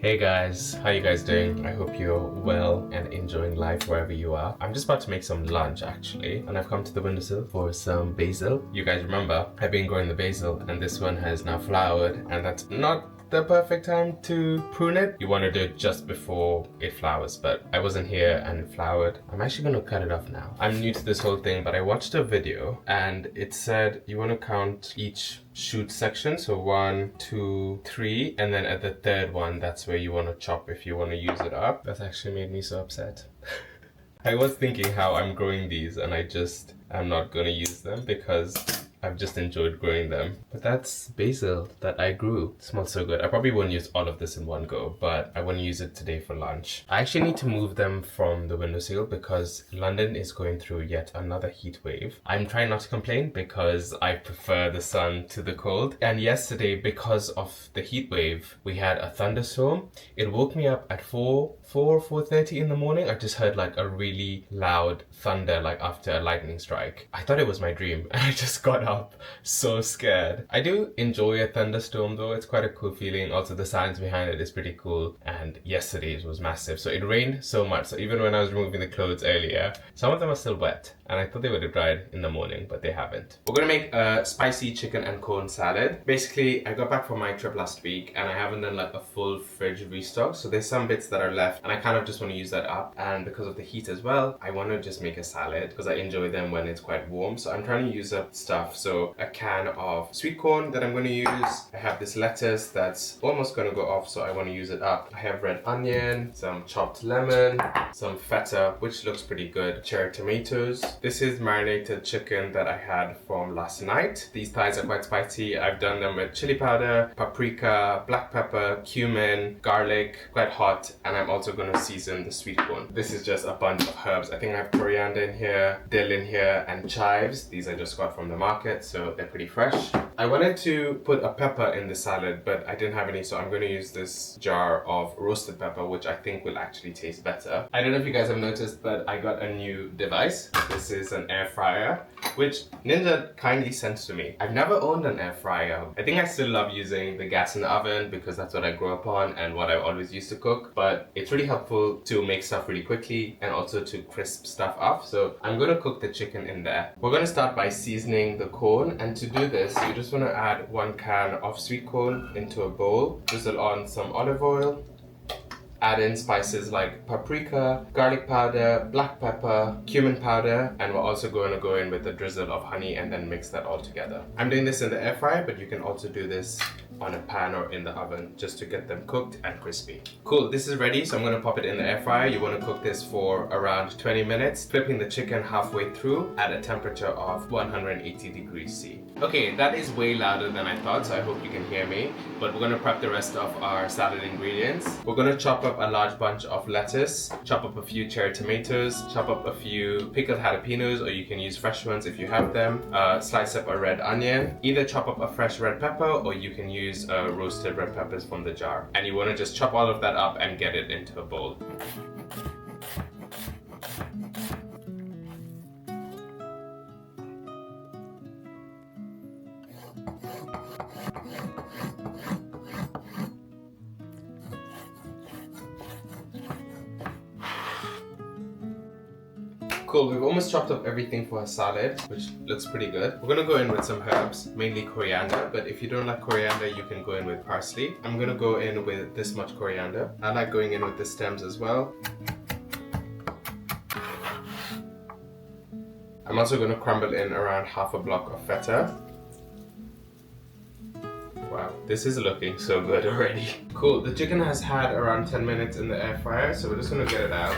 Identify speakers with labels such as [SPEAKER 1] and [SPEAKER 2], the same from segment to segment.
[SPEAKER 1] Hey guys, how you guys doing? I hope you're well and enjoying life wherever you are. I'm just about to make some lunch actually, and I've come to the windowsill for some basil. You guys remember, I've been growing the basil and this one has now flowered, and that's not the perfect time to prune it. You want to do it just before it flowers, but I wasn't here and it flowered. I'm actually going to cut it off now. I'm new to this whole thing, but I watched a video and it said you want to count each shoot section, so 1, 2, 3, and then at the third one, that's where you want to chop if you want to use it up. That's actually made me so upset. I was thinking how I'm growing these and I'm not going to use them because I've just enjoyed growing them. But that's basil that I grew. It smells so good. I probably won't use all of this in one go, but I want to use it today for lunch. I actually need to move them from the windowsill because London is going through yet another heat wave. I'm trying not to complain because I prefer the sun to the cold. And yesterday, because of the heat wave, we had a thunderstorm. It woke me up at 4:30 in the morning. I just heard like a really loud thunder, like after a lightning strike. I thought it was my dream and I just got up so scared. I do enjoy a thunderstorm though. It's quite a cool feeling. Also the science behind it is pretty cool, and yesterday it was massive. So it rained so much, so even when I was removing the clothes earlier, some of them are still wet and I thought they would have dried in the morning, but they haven't. We're gonna make a spicy chicken and corn salad. Basically, I got back from my trip last week and I haven't done like a full fridge restock, so there's some bits that are left and I kind of just want to use that up. And because of the heat as well, I want to just make a salad because I enjoy them when it's quite warm. So I'm trying to use up stuff. So a can of sweet corn that I'm going to use. I have this lettuce that's almost going to go off, so I want to use it up. I have red onion, some chopped lemon, some feta, which looks pretty good, cherry tomatoes. This is marinated chicken that I had from last night. These thighs are quite spicy. I've done them with chili powder, paprika, black pepper, cumin, garlic, quite hot, and I'm also going to season the sweet corn. This is just a bunch of herbs. I think I have coriander in here, dill in here, and chives. These I just got from the market, so they're pretty fresh. I wanted to put a pepper in the salad, but I didn't have any, so I'm going to use this jar of roasted pepper, which I think will actually taste better. I don't know if you guys have noticed, but I got a new device. This is an air fryer, which Ninja kindly sent to me. I've never owned an air fryer. I think I still love using the gas in the oven because that's what I grew up on and what I always used to cook, but it's really helpful to make stuff really quickly and also to crisp stuff up. So I'm going to cook the chicken in there. We're going to start by seasoning the corn, and to do this, you just want to add 1 can of sweet corn into a bowl, drizzle on some olive oil, add in spices like paprika, garlic powder, black pepper, cumin powder, and we're also going to go in with a drizzle of honey and then mix that all together. I'm doing this in the air fryer, but you can also do this on a pan or in the oven just to get them cooked and crispy. Cool, this is ready, so I'm going to pop it in the air fryer. You want to cook this for around 20 minutes, flipping the chicken halfway through at a temperature of 180 degrees C. Okay, that is way louder than I thought, so I hope you can hear me, but we're going to prep the rest of our salad ingredients. We're going to chop up a large bunch of lettuce, chop up a few cherry tomatoes, chop up a few pickled jalapenos, or you can use fresh ones if you have them, slice up a red onion, either chop up a fresh red pepper or you can use roasted red peppers from the jar. And you want to just chop all of that up and get it into a bowl. Cool, we've almost chopped up everything for a salad, which looks pretty good. We're gonna go in with some herbs, mainly coriander, but if you don't like coriander, you can go in with parsley. I'm gonna go in with this much coriander. I like going in with the stems as well. I'm also gonna crumble in around half a block of feta. Wow, this is looking so good already. Cool, the chicken has had around 10 minutes in the air fryer, so we're just gonna get it out.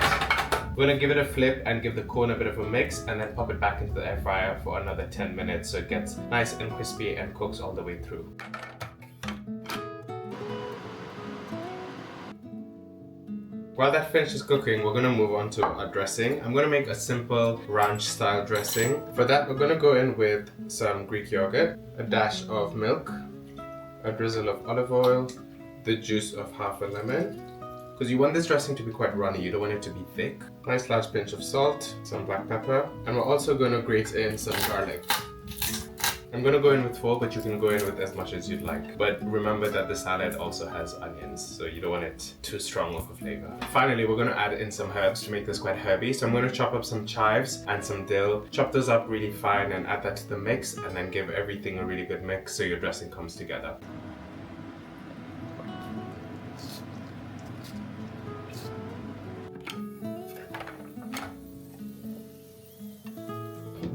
[SPEAKER 1] We're gonna give it a flip and give the corn a bit of a mix and then pop it back into the air fryer for another 10 minutes so it gets nice and crispy and cooks all the way through. While that finishes cooking, we're gonna move on to our dressing. I'm gonna make a simple ranch style dressing. For that, we're gonna go in with some Greek yogurt, a dash of milk, a drizzle of olive oil, the juice of half a lemon, because you want this dressing to be quite runny, you don't want it to be thick. Nice large pinch of salt, some black pepper, and we're also going to grate in some garlic. I'm gonna go in with 4, but you can go in with as much as you'd like. But remember that the salad also has onions, so you don't want it too strong of a flavor. Finally, we're gonna add in some herbs to make this quite herby. So I'm gonna chop up some chives and some dill, chop those up really fine and add that to the mix, and then give everything a really good mix so your dressing comes together.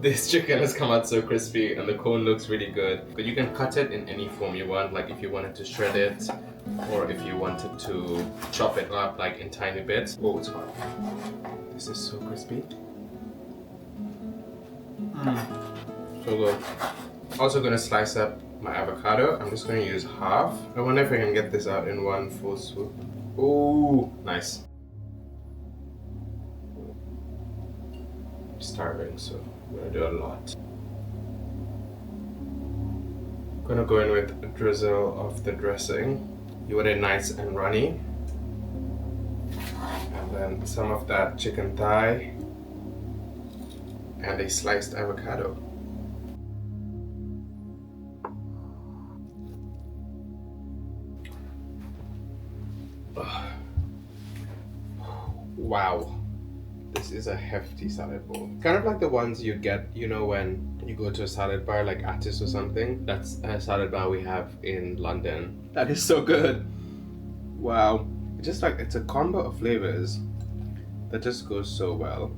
[SPEAKER 1] This chicken has come out so crispy and the corn looks really good. But you can cut it in any form you want, like if you wanted to shred it or if you wanted to chop it up like in tiny bits. Oh, it's hot. This is so crispy. So good. Also gonna slice up my avocado. I'm just gonna use half. I wonder if I can get this out in one full swoop. Ooh, nice. I'm starving, so I'm gonna do a lot. I'm gonna go in with a drizzle of the dressing. You want it nice and runny. And then some of that chicken thigh and a sliced avocado. Wow. This is a hefty salad bowl. Kind of like the ones you get, you know, when you go to a salad bar like Attis or something. That's a salad bar we have in London. That is so good. Wow. Just like, it's a combo of flavors that just goes so well.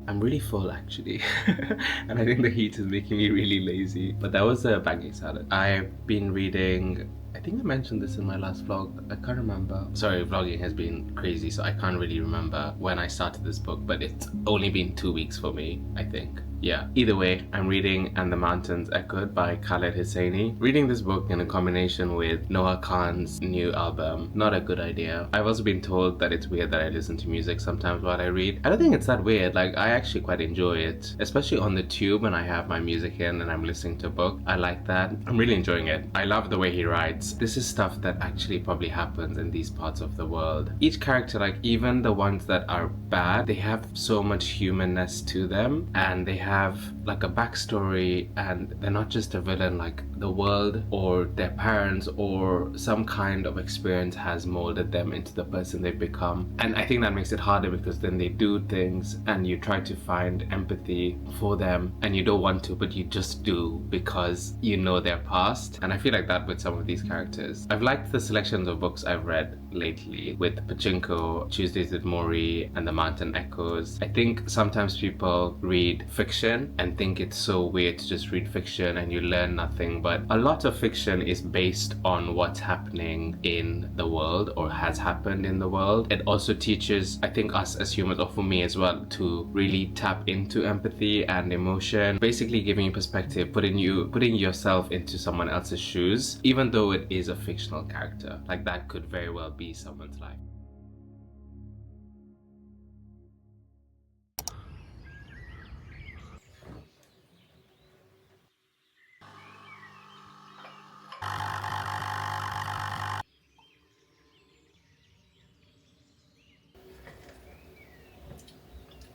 [SPEAKER 1] I'm really full actually, and I think the heat is making me really lazy. But that was a pancake salad. I've been reading, I think I mentioned this in my last vlog, I can't remember. Sorry, vlogging has been crazy, so I can't really remember when I started this book, but it's only been 2 weeks for me, I think. Yeah, either way, I'm reading And the Mountains Echoed by Khaled Hosseini. Reading this book in a combination with Noah Khan's new album, not a good idea. I've also been told that it's weird that I listen to music sometimes while I read. I don't think it's that weird, like I actually quite enjoy it, especially on the tube when I have my music in and I'm listening to a book. I like that. I'm really enjoying it. I love the way he writes. This is stuff that actually probably happens in these parts of the world. Each character, like even the ones that are bad, they have so much humanness to them, and they have like a backstory, and they're not just a villain. Like the world or their parents or some kind of experience has molded them into the person they've become. And I think that makes it harder because then they do things and you try to find empathy for them and you don't want to, but you just do because you know their past. And I feel like that with some of these characters. I've liked the selections of books I've read lately with Pachinko, Tuesdays with Maury, and The Mountain Echoes. I think sometimes people read fiction and think it's so weird to just read fiction and you learn nothing, but a lot of fiction is based on what's happening in the world or has happened in the world. It also teaches, I think, us as humans, or for me as well, to really tap into empathy and emotion, basically giving you perspective, putting yourself into someone else's shoes, even though it is a fictional character. Like that could very well be someone's life.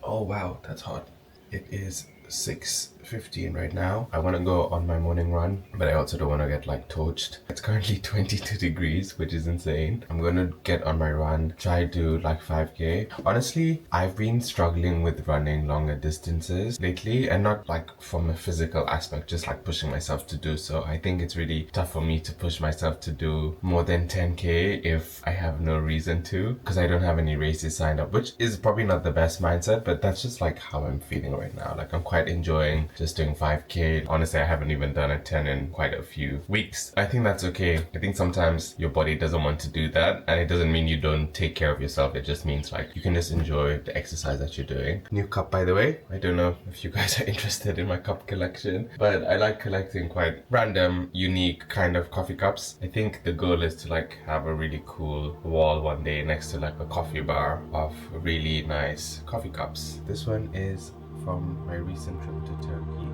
[SPEAKER 1] Oh wow, that's hot. It is 6:15 right now. I want to go on my morning run, but I also don't want to get like torched. It's currently 22 degrees, which is insane. I'm gonna get on my run, try to do like 5k. Honestly, I've been struggling with running longer distances lately, and not like from a physical aspect, just like pushing myself to do so. I think it's really tough for me to push myself to do more than 10k if I have no reason to, because I don't have any races signed up, which is probably not the best mindset, but that's just like how I'm feeling right now. Like I'm quite enjoying just doing 5k. Honestly, I haven't even done a 10 in quite a few weeks. I think that's okay. I think sometimes your body doesn't want to do that, and it doesn't mean you don't take care of yourself. It just means like you can just enjoy the exercise that you're doing. New cup, by the way. I don't know if you guys are interested in my cup collection, but I like collecting quite random, unique kind of coffee cups. I think the goal is to like have a really cool wall one day next to like a coffee bar of really nice coffee cups. This one is from my recent trip to Turkey.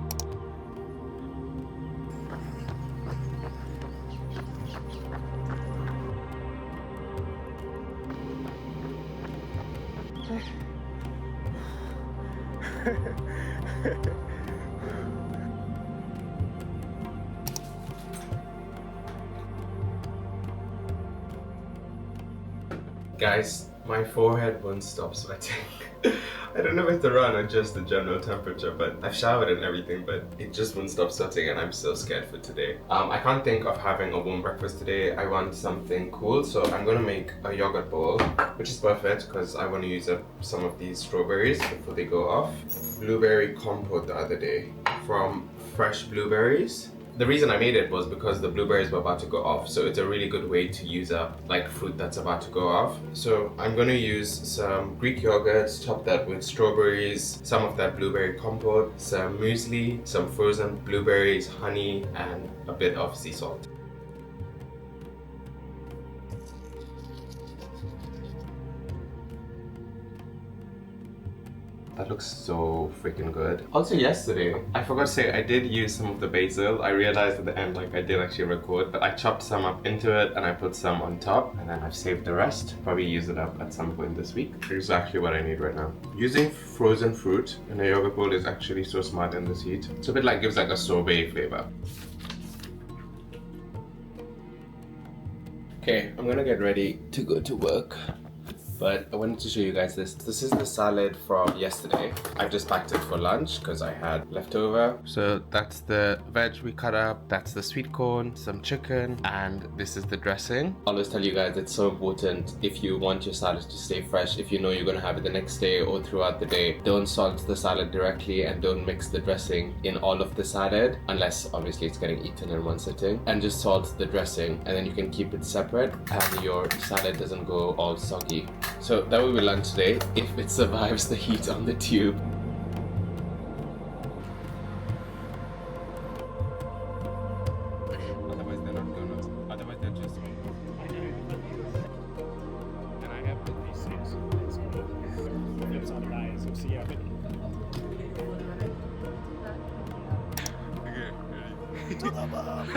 [SPEAKER 1] Guys, my forehead won't stop sweating. I don't know if it's around or just the general temperature, but I've showered and everything, but it just won't stop sweating and I'm so scared for today. I can't think of having a warm breakfast today. I want something cool, so I'm gonna make a yogurt bowl, which is perfect because I want to use up some of these strawberries before they go off. Blueberry compote the other day from fresh blueberries. The reason I made it was because the blueberries were about to go off, so it's a really good way to use up like fruit that's about to go off. So I'm gonna use some Greek yogurt, top that with strawberries, some of that blueberry compote, some muesli, some frozen blueberries, honey, and a bit of sea salt. That looks so freaking good. Also yesterday, I forgot to say I did use some of the basil. I realized at the end like I did actually record, but I chopped some up into it and I put some on top and then I've saved the rest. Probably use it up at some point this week. Exactly what I need right now. Using frozen fruit in a yogurt bowl is actually so smart in this heat. It's a bit like, gives like a sorbet flavor. Okay, I'm gonna get ready to go to work. But I wanted to show you guys this. This is the salad from yesterday. I just packed it for lunch because I had leftover. So that's the veg we cut up. That's the sweet corn, some chicken, and this is the dressing. I always tell you guys it's so important if you want your salad to stay fresh, if you know you're gonna have it the next day or throughout the day, don't salt the salad directly and don't mix the dressing in all of the salad, unless obviously it's getting eaten in one sitting. And just salt the dressing and then you can keep it separate and your salad doesn't go all soggy. So that will be lunch today, if it survives the heat on the tube. Otherwise they're not gonna, otherwise they're just... And I have put these seats.
[SPEAKER 2] Flips on the eyes, so see how it.
[SPEAKER 1] Okay, ready?
[SPEAKER 2] To the bomb!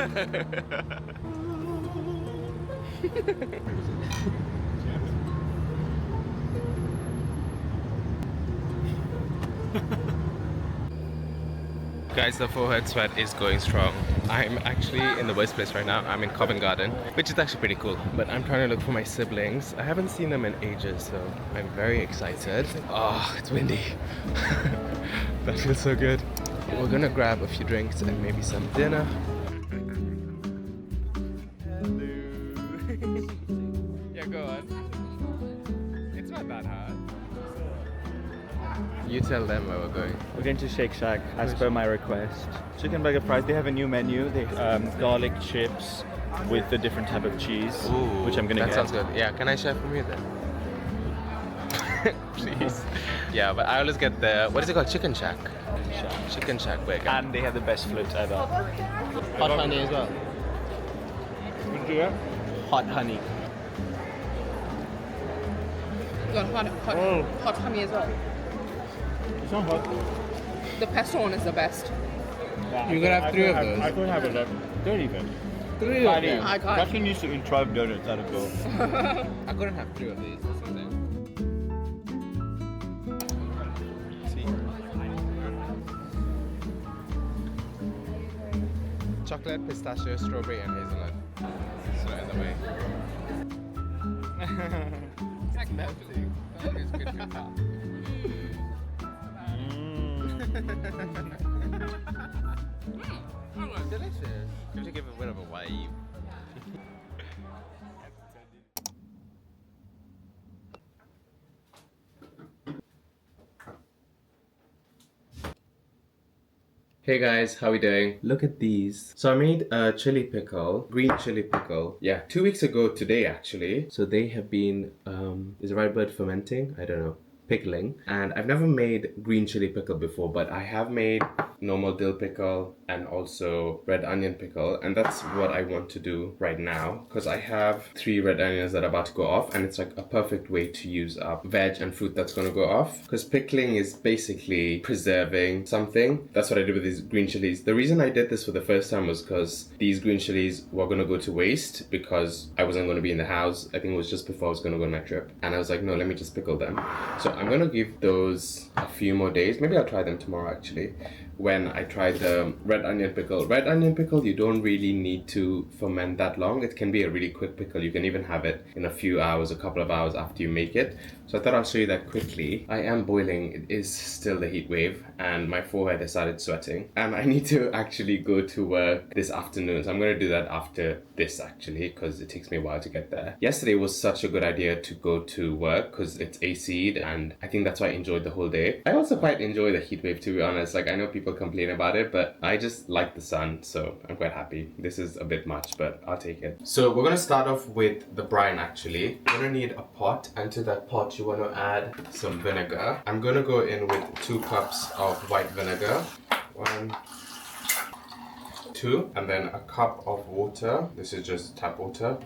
[SPEAKER 1] Guys, the forehead sweat is going strong. I'm actually in the worst place right now. I'm in Covent Garden, which is actually pretty cool. But I'm trying to look for my siblings. I haven't seen them in ages, so I'm very excited. Oh, it's windy. That feels so good. We're gonna grab a few drinks and maybe some dinner. Hello. Yeah, go on. It's not that hard. You tell them where we're going.
[SPEAKER 2] We're going to Shake Shack as per my request. Chicken burger fries, they have a new menu. They garlic chips with a different type of cheese,
[SPEAKER 1] Ooh,
[SPEAKER 2] which I'm gonna get.
[SPEAKER 1] That sounds good. Yeah, can I share from you then? Please. Yeah, but I always get the, what is it called? Chicken Shack. Chicken Shack burger.
[SPEAKER 2] And they have the best floats ever.
[SPEAKER 1] Hot honey as well.
[SPEAKER 2] Would you do that? Hot honey.
[SPEAKER 3] You got hot honey as well.
[SPEAKER 2] It's not hot.
[SPEAKER 3] The pesto one is the best.
[SPEAKER 2] Yeah,
[SPEAKER 1] You're gonna have three of those?
[SPEAKER 2] I could have it like 30 even.
[SPEAKER 1] 3 of them?
[SPEAKER 3] I can't.
[SPEAKER 2] Catherine used to eat 12 donuts at a go.
[SPEAKER 1] I couldn't have 3 of these. That's the thing. See? Chocolate, pistachio, strawberry, and hazelnut. It's right in the way. It's like melting. It's good for that. Delicious. Going to give it a bit of a wave. Hey guys, how we doing? Look at these. So I made a chili pickle, green chili pickle. Yeah, 2 weeks ago today actually. So they have been, is the right word fermenting? I don't know. Pickling. And I've never made green chili pickle before, but I have made normal dill pickle and also red onion pickle, and that's what I want to do right now because I have 3 red onions that are about to go off, and it's like a perfect way to use up veg and fruit that's going to go off, because pickling is basically preserving something. That's what I did with these green chilies. The reason I did this for the first time was because these green chilies were going to go to waste because I wasn't going to be in the house. I think it was just before I was going to go on my trip, and I was like, no, let me just pickle them. So I'm going to give those a few more days. Maybe I'll try them tomorrow actually, when I try the red onion pickle. Red onion pickle, you don't really need to ferment that long. It can be a really quick pickle. You can even have it in a few hours, a couple of hours after you make it. So I thought I'll show you that quickly. I am boiling. It is still the heat wave and my forehead has started sweating. And I need to actually go to work this afternoon. So I'm going to do that after this actually, because it takes me a while to get there. Yesterday was such a good idea to go to work because it's AC'd, and I think that's why I enjoyed the whole day. I also quite enjoy the heat wave, to be honest. Like, I know people complain about it, but I just like the sun, so I'm quite happy. This is a bit much, but I'll take it. So we're gonna start off with the brine actually. You're gonna need a pot, and to that pot you wanna add some vinegar. I'm gonna go in with 2 cups of white vinegar. 1, 2, and then a cup of water. This is just tap water.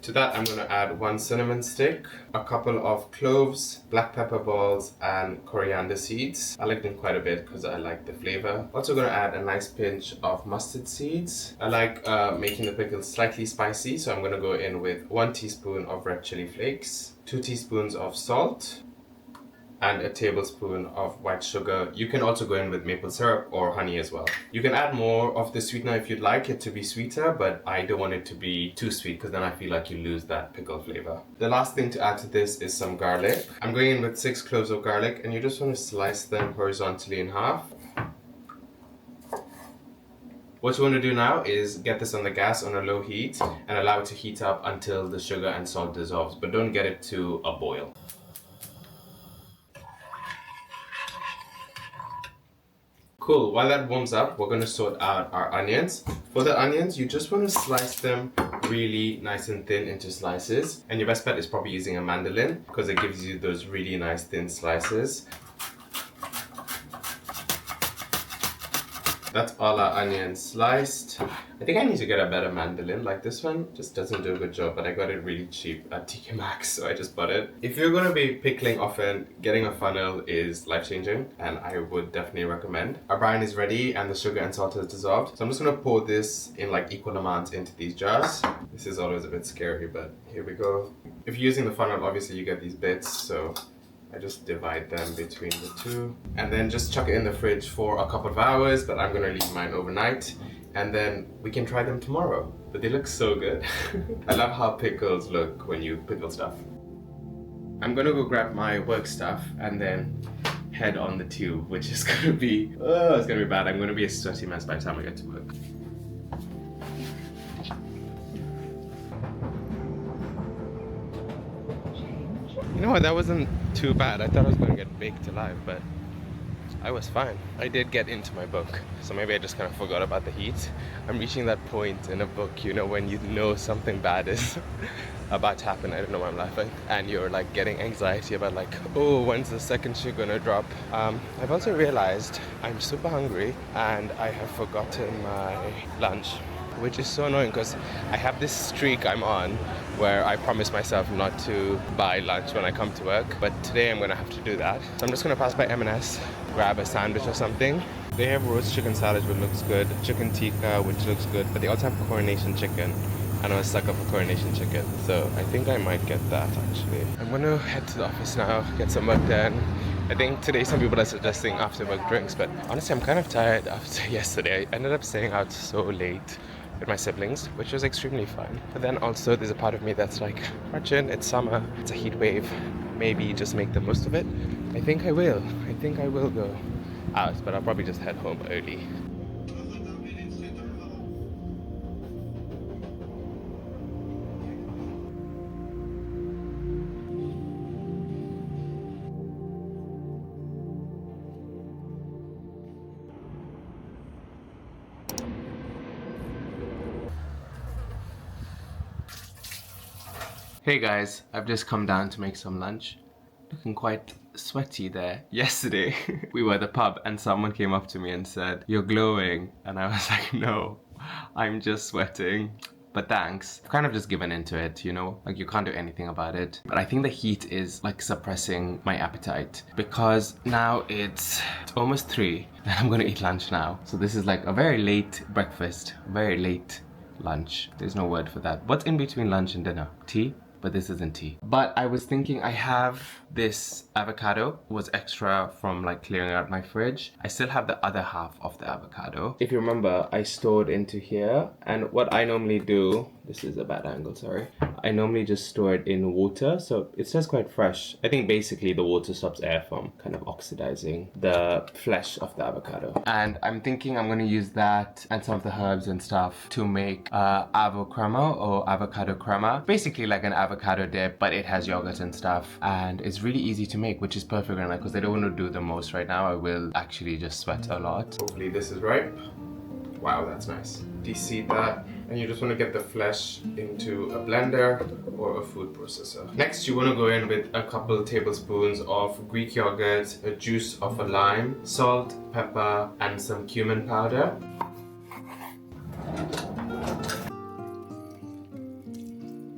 [SPEAKER 1] To that, I'm going to add 1 cinnamon stick, a couple of cloves, black pepper balls, and coriander seeds. I like them quite a bit because I like the flavor. Also going to add a nice pinch of mustard seeds. I like making the pickles slightly spicy, so I'm going to go in with 1 teaspoon of red chili flakes, 2 teaspoons of salt, and a tablespoon of white sugar. You can also go in with maple syrup or honey as well. You can add more of the sweetener if you'd like it to be sweeter, but I don't want it to be too sweet because then I feel like you lose that pickle flavor. The last thing to add to this is some garlic. I'm going in with 6 cloves of garlic, and you just want to slice them horizontally in half. What you want to do now is get this on the gas on a low heat and allow it to heat up until the sugar and salt dissolves, but don't get it to a boil. Cool, while that warms up, we're going to sort out our onions. For the onions, you just want to slice them really nice and thin into slices. And your best bet is probably using a mandolin because it gives you those really nice thin slices. That's all our onions sliced. I think I need to get a better mandolin. Like, this one just doesn't do a good job, but I got it really cheap at TK Maxx, so I just bought it. If you're gonna be pickling often, getting a funnel is life-changing, and I would definitely recommend. Our brine is ready and the sugar and salt is dissolved. So I'm just gonna pour this in like equal amounts into these jars. This is always a bit scary, but here we go. If you're using the funnel, obviously you get these bits, so I just divide them between the 2 and then just chuck it in the fridge for a couple of hours, but I'm gonna leave mine overnight and then we can try them tomorrow. But they look so good. I love how pickles look when you pickle stuff. I'm gonna go grab my work stuff and then head on the tube, which is gonna be, it's gonna be bad. I'm gonna be a sweaty mess by the time I get to work. You know what, that wasn't too bad. I thought I was going to get baked alive, but I was fine. I did get into my book, so maybe I just kind of forgot about the heat. I'm reaching that point in a book, you know, when you know something bad is about to happen. I don't know why I'm laughing. And you're like getting anxiety about like, oh, when's the second shoe gonna drop? I've also realized I'm super hungry and I have forgotten my lunch, which is so annoying because I have this streak I'm on where I promise myself not to buy lunch when I come to work, but today I'm gonna have to do that. So I'm just gonna pass by M&S, grab a sandwich or something. They have roast chicken salad, which looks good, chicken tikka, which looks good, but they also have coronation chicken. And I'm a sucker for coronation chicken, so I think I might get that actually. I'm gonna head to the office now, get some work done. I think today some people are suggesting after work drinks, but honestly I'm kind of tired after yesterday. I ended up staying out so late with my siblings, which was extremely fun. But then also there's a part of me that's like, Arjun, it's summer, it's a heat wave, maybe just make the most of it. I think I will go out, but I'll probably just head home early. Hey guys, I've just come down to make some lunch. Looking quite sweaty there. Yesterday, we were at the pub and someone came up to me and said, "You're glowing." And I was like, "No, I'm just sweating." But thanks. I've kind of just given into it, you know? Like, you can't do anything about it. But I think the heat is like suppressing my appetite because now it's almost 3 and I'm gonna eat lunch now. So this is like a very late breakfast, very late lunch. There's no word for that. What's in between lunch and dinner? Tea? But this isn't tea. But I was thinking I have this avocado, was extra from like clearing out my fridge. I still have the other half of the avocado. If you remember, I stored into here, and what I normally do, this is a bad angle, sorry. I normally just store it in water, so it stays quite fresh. I think basically the water stops air from kind of oxidizing the flesh of the avocado. And I'm thinking I'm gonna use that and some of the herbs and stuff to make avo crema or avocado crema. Basically like an avocado dip, but it has yogurt and stuff, and it's really easy to make, which is perfect right now because I don't want to do the most right now. I will actually just sweat a lot. Hopefully this is ripe. Wow, that's nice. De-seed that, and you just want to get the flesh into a blender or a food processor. Next, you want to go in with a couple tablespoons of Greek yogurt, a juice of a lime, salt, pepper, and some cumin powder.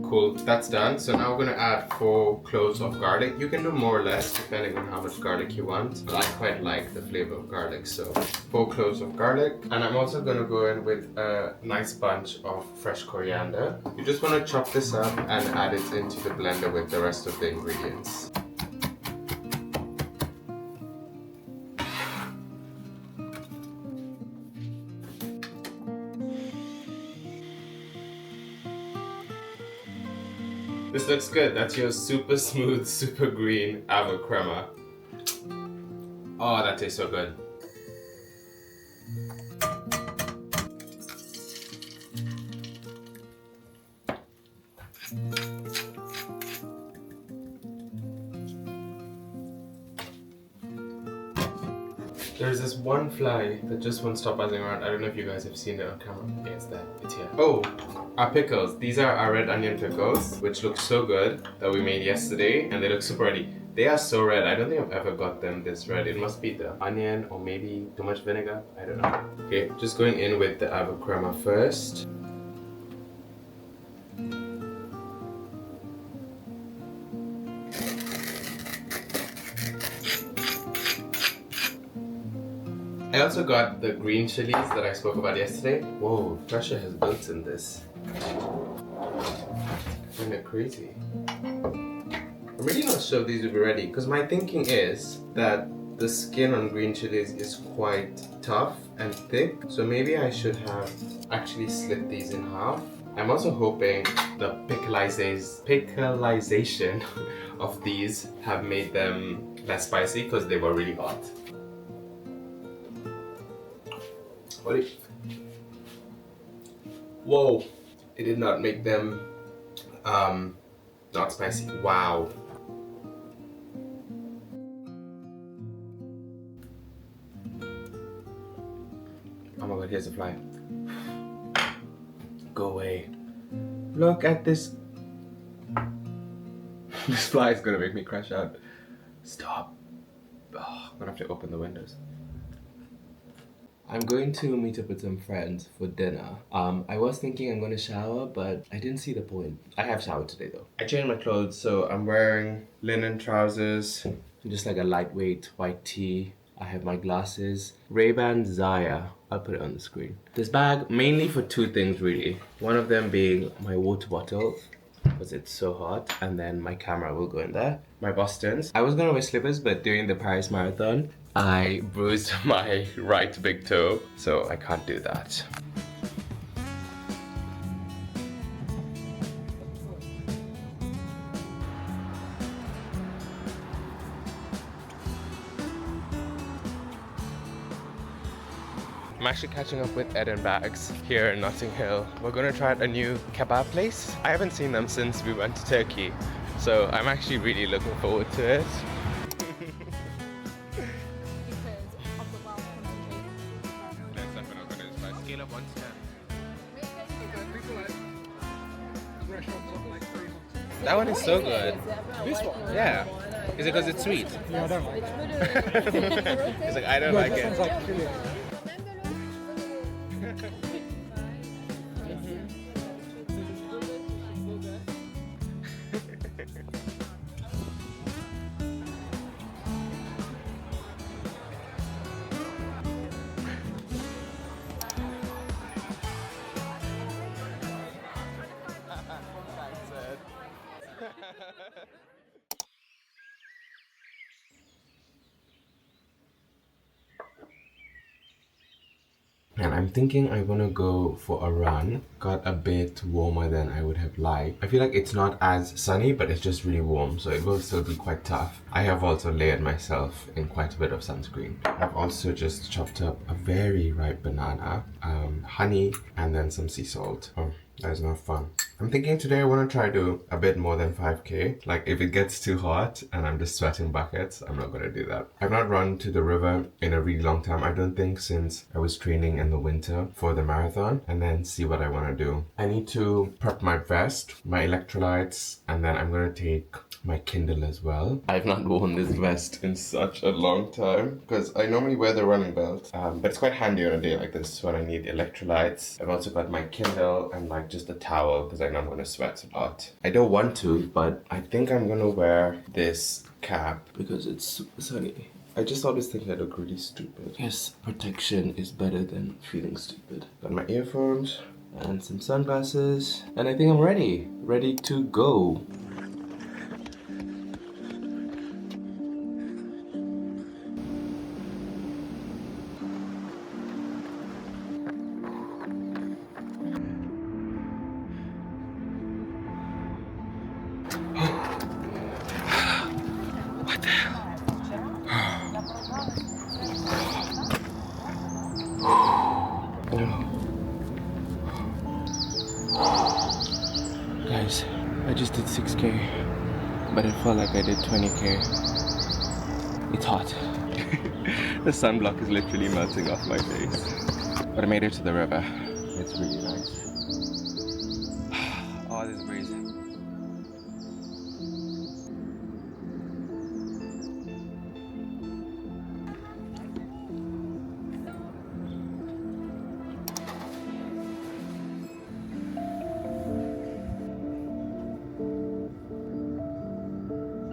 [SPEAKER 1] Cool, that's done. So now we're gonna add 4 cloves of garlic. You can do more or less depending on how much garlic you want, but I quite like the flavor of garlic, so 4 cloves of garlic. And I'm also gonna go in with a nice bunch of fresh coriander. You just wanna chop this up and add it into the blender with the rest of the ingredients. This looks good. That's your super smooth, super green avo crema. Oh, that tastes so good. There's this one fly that just won't stop buzzing around. I don't know if you guys have seen it on camera. Yeah, it's there. It's here. Oh, our pickles. These are our red onion pickles, which look so good, that we made yesterday, and they look super ready. They are so red. I don't think I've ever got them this red. It must be the onion or maybe too much vinegar. I don't know. Okay, just going in with the avo crema first. I also got the green chilies that I spoke about yesterday. Whoa, pressure has built in this. Kind of crazy. I'm really not sure if these will be ready because my thinking is that the skin on green chilies is quite tough and thick, so maybe I should have actually slit these in half. I'm also hoping the pickleization of these have made them less spicy because they were really hot. Whoa, it did not make them not spicy. Wow. Oh my god, here's a fly. Go away. Look at this. This fly is gonna make me crash out. Stop. Oh, I'm gonna have to open the windows. I'm going to meet up with some friends for dinner. I was thinking I'm gonna shower, but I didn't see the point. I have showered today though. I changed my clothes, so I'm wearing linen trousers, just like a lightweight white tee. I have my glasses. Ray-Ban Zaya. I'll put it on the screen. This bag, mainly for 2 things really. One of them being my water bottle, because it's so hot, and then my camera will go in there. My Bostons. I was gonna wear slippers, but during the Paris Marathon, I bruised my right big toe, so I can't do that. I'm actually catching up with Ed and Bags here in Notting Hill. We're gonna try out a new kebab place. I haven't seen them since we went to Turkey, so I'm actually really looking forward to it. Scale of 1 to 10. That one is so good.
[SPEAKER 4] This one?
[SPEAKER 1] Yeah. Is it because it's sweet?
[SPEAKER 4] Yeah, I don't like it.
[SPEAKER 1] He's like, I don't like it.
[SPEAKER 4] Sounds like chili.
[SPEAKER 1] And I'm thinking I want to go for a run. Got a bit warmer than I would have liked. I feel like it's not as sunny, but it's just really warm, so it will still be quite tough. I have also layered myself in quite a bit of sunscreen. I've also just chopped up a very ripe banana, honey, and then some sea salt. Oh, that is not fun. I'm thinking today I want to try to a bit more than 5k. Like if it gets too hot and I'm just sweating buckets, I'm not going to do that. I've not run to the river in a really long time, I don't think, since I was training in the winter for the marathon, and then see what I want to do. I need to prep my vest, my electrolytes, and then I'm going to take my Kindle as well. I've not worn this vest in such a long time because I normally wear the running belt, but it's quite handy on a day like this when I need electrolytes. I've also got my Kindle and like just a towel because I know I'm going to sweat a lot. I don't want to, but I think I'm going to wear this cap because it's super sunny. I just always think I look really stupid. Yes, protection is better than feeling stupid. Got my earphones and some sunglasses, and I think I'm ready to go. What the hell? Guys, I just did 6k, but it felt like I did 20k. It's hot. The sunblock is literally melting off my face. But I made it to the river. It's really nice. Oh, this breeze.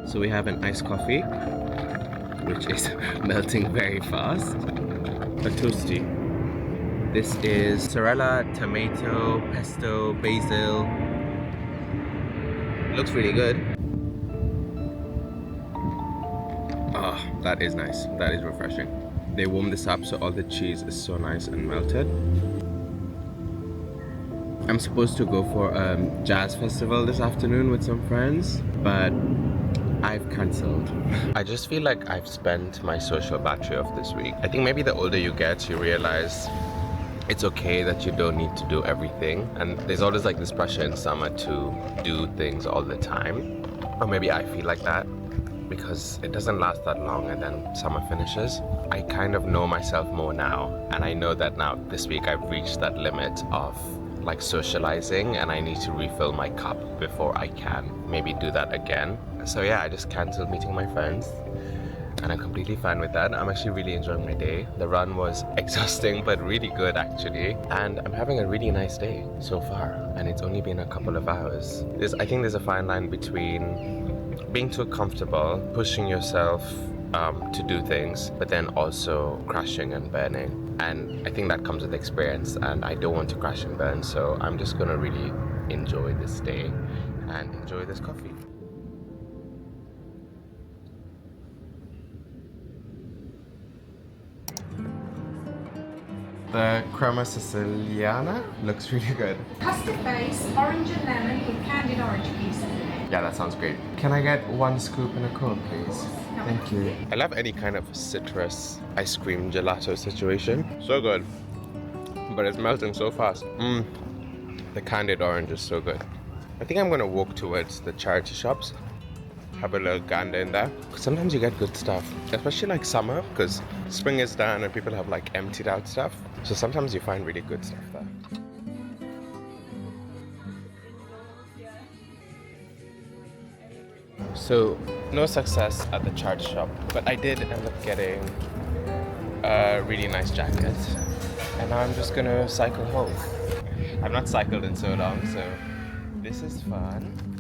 [SPEAKER 1] So we have an iced coffee, which is melting very fast. A toasty. This is mozzarella, tomato, pesto, basil. Looks really good. Ah, that is nice. That is refreshing. They warm this up so all the cheese is so nice and melted. I'm supposed to go for a jazz festival this afternoon with some friends, but I've cancelled. I just feel like I've spent my social battery off this week. I think maybe the older you get, you realize it's okay that you don't need to do everything. And there's always like this pressure in summer to do things all the time. Or maybe I feel like that because it doesn't last that long and then summer finishes. I kind of know myself more now. And I know that now this week I've reached that limit of like socializing and I need to refill my cup before I can maybe do that again. So yeah, I just cancelled meeting my friends and I'm completely fine with that. I'm actually really enjoying my day. The run was exhausting but really good actually, and I'm having a really nice day so far, and it's only been a couple of hours. I think there's a fine line between being too comfortable, pushing yourself to do things, but then also crashing and burning. And I think that comes with experience, and I don't want to crash and burn, so I'm just gonna really enjoy this day and enjoy this coffee. The crema siciliana looks really good.
[SPEAKER 5] Custard base, orange and lemon with candied orange pieces in it.
[SPEAKER 1] Yeah, that sounds great. Can I get one scoop and a Coke, please? Thank you. I love any kind of citrus ice cream gelato situation. So good. But it's melting so fast. The candied orange is so good. I think I'm gonna walk towards the charity shops. Have a little gander in there. Sometimes you get good stuff, especially like summer, because spring is done and people have like emptied out stuff. So sometimes you find really good stuff there. So No success at the chart shop, but I did end up getting a really nice jacket. And now I'm just gonna cycle home. I've not cycled in so long, so this is fun.